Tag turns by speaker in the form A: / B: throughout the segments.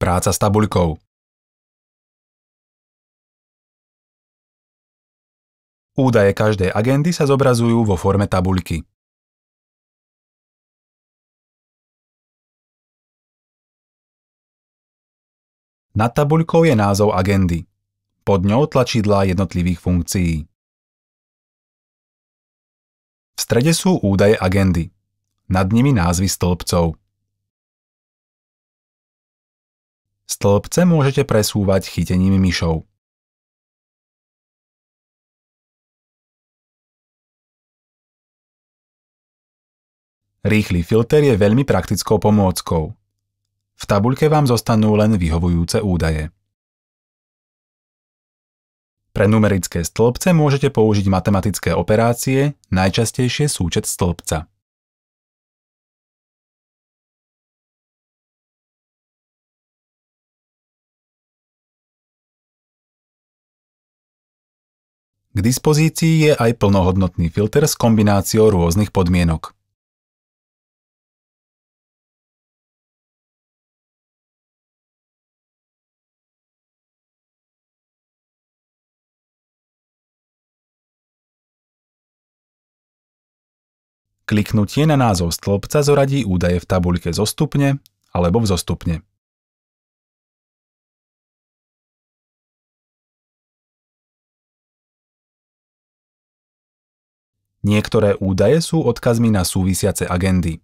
A: Práca s tabuľkou. Údaje každej agendy sa zobrazujú vo forme tabuľky. Nad tabuľkou je názov agendy. Pod ňou tlačidlá jednotlivých funkcií. V strede sú údaje agendy. Nad nimi názvy stĺpcov. Stĺpce môžete presúvať chytením myšou. Rýchly filter je veľmi praktickou pomôckou. V tabuľke vám zostanú len vyhovujúce údaje. Pre numerické stĺpce môžete použiť matematické operácie, najčastejšie súčet stĺpca. K dispozícii je aj plnohodnotný filter s kombináciou rôznych podmienok. Kliknutie na názov stĺpca zoradí údaje v tabuľke zostupne alebo vzostupne. Niektoré údaje sú odkazmi na súvisiace agendy.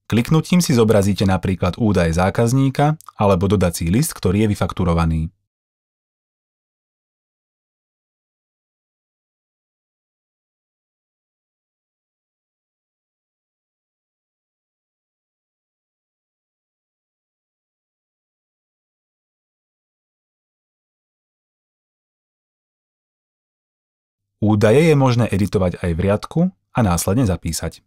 A: Kliknutím si zobrazíte napríklad údaj zákazníka alebo dodací list, ktorý je vyfakturovaný. Údaje je možné editovať aj v riadku a následne zapísať.